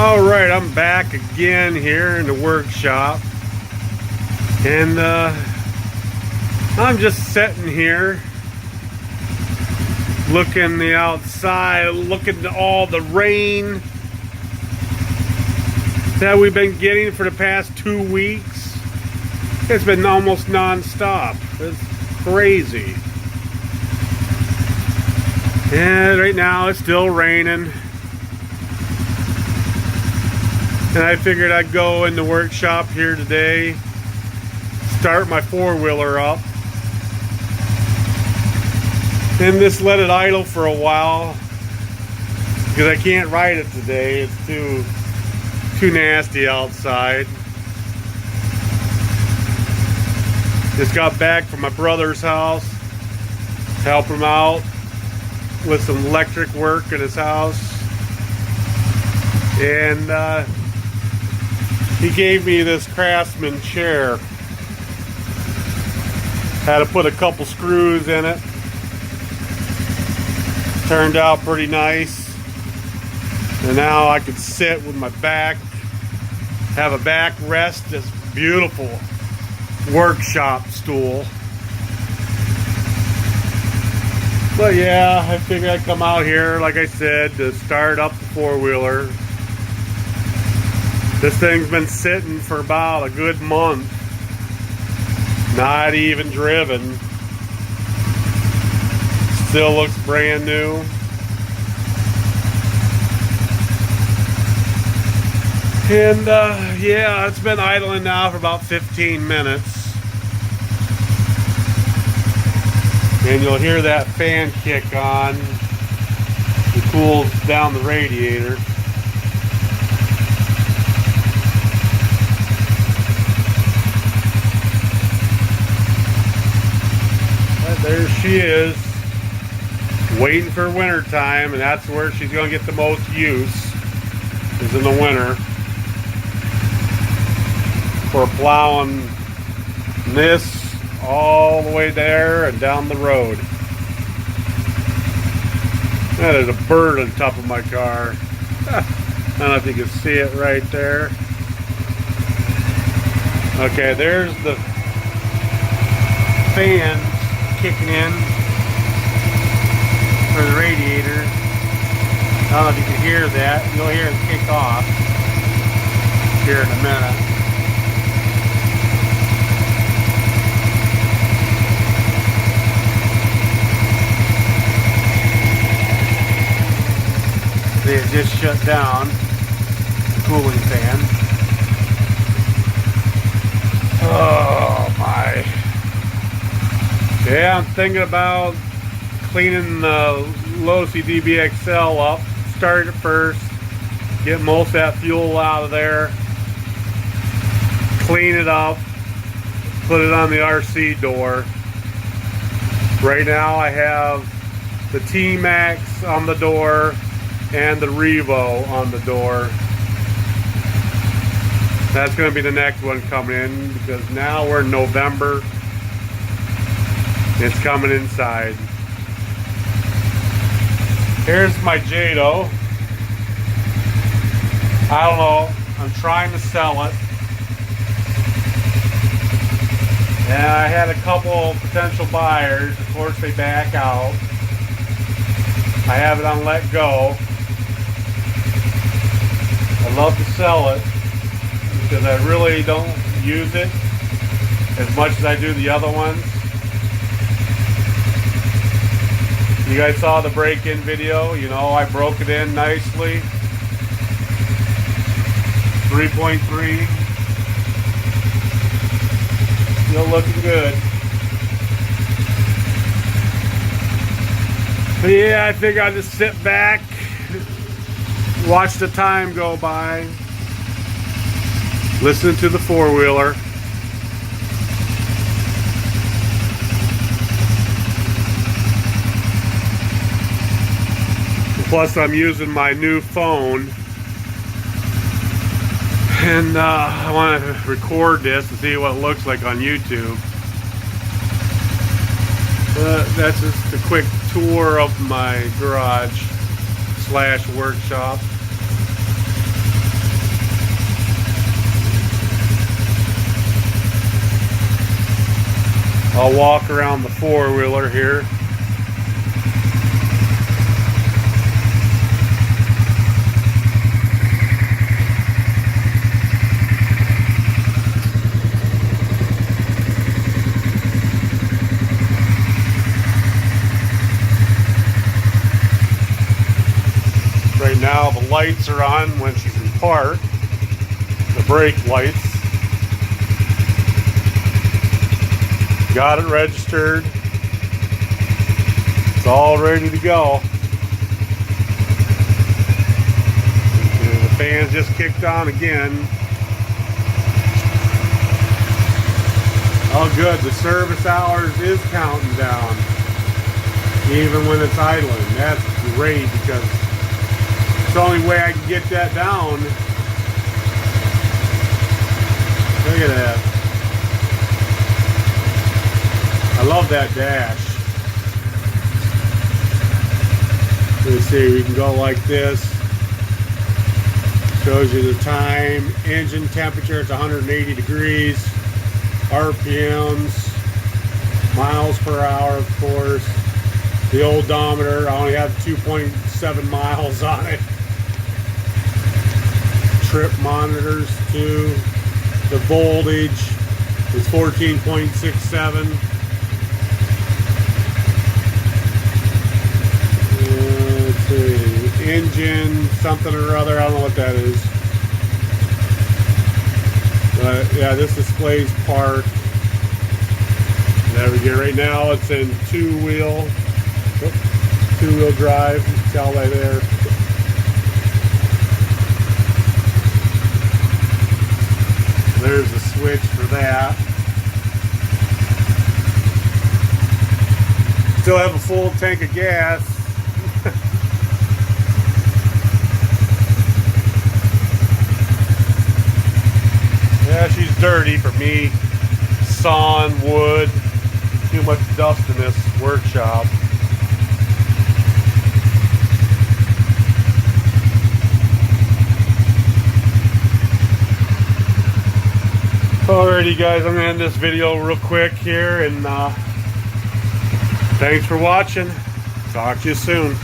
All right, I'm back again here in the workshop, and I'm just sitting here looking the outside, looking at all the rain that we've been getting for the past 2 weeks. It's been almost non-stop. It's crazy. And right now it's still raining. And I figured I'd go in the workshop here today, start my four-wheeler up, and just let it idle for a while because I can't ride it today. It's too nasty outside. Just got back from my brother's house, help him out with some electric work in his house, and he gave me this Craftsman chair. Had to put a couple screws in it. Turned out pretty nice. And now I can sit with my back, have a back rest, this beautiful workshop stool. But yeah, I figured I'd come out here, like I said, to start up the four-wheeler. This thing's been sitting for about a good month, not even driven. Still looks brand new. And yeah, it's been idling now for about 15 minutes. And you'll hear that fan kick on. It cools down the radiator. There she is, waiting for winter time, and that's where she's going to get the most use, is in the winter, for plowing this all the way there and down the road. That is a bird on top of my car. I don't know if you can see it right there. Okay, there's the fan kicking in for the radiator. I don't know if you can hear that. You'll hear it kick off here in a minute. See, it just shut down the cooling fan. Oh my. Yeah, I'm thinking about cleaning the Losi DBXL up. Start it first, get most of that fuel out of there, clean it up, put it on the RC door. Right now I have the T-Max on the door and the Revo on the door. That's going to be the next one coming in because now we're in November. It's coming inside. Here's my Jado. I don't know. I'm trying to sell it. And I had a couple potential buyers. Of course, they back out. I have it on let go. I'd love to sell it because I really don't use it as much as I do the other ones. You guys saw the break-in video. You know, I broke it in nicely. 3.3. Still looking good. But yeah, I think I'll just sit back, watch the time go by, listen to the four-wheeler. Plus, I'm using my new phone, and I want to record this and see what it looks like on YouTube. That's just a quick tour of my garage slash workshop. I'll walk around the four-wheeler here. Right now the lights are on when she's in park, the brake lights. Got it registered. It's all ready to go. And the fan's just kicked on again. Oh good, the service hours is counting down. Even when it's idling. That's great because it's the only way I can get that down. Look at that. I love that dash. Let's see, we can go like this. Shows you the time, engine temperature, it's 180 degrees, RPMs, miles per hour, of course. The odometer, I only have 2.7 miles on it. Trip monitors too. The voltage is 14.67. Let's see, engine something or other, I don't know what that is. But yeah, this displays park. There we go. Right now it's in two-wheel drive. You can tell right there. There's the switch for that. Still have a full tank of gas. Yeah, she's dirty for me. Sawn wood. Too much dust in this workshop. Alrighty guys, I'm going to end this video real quick here, and thanks for watching. Talk to you soon.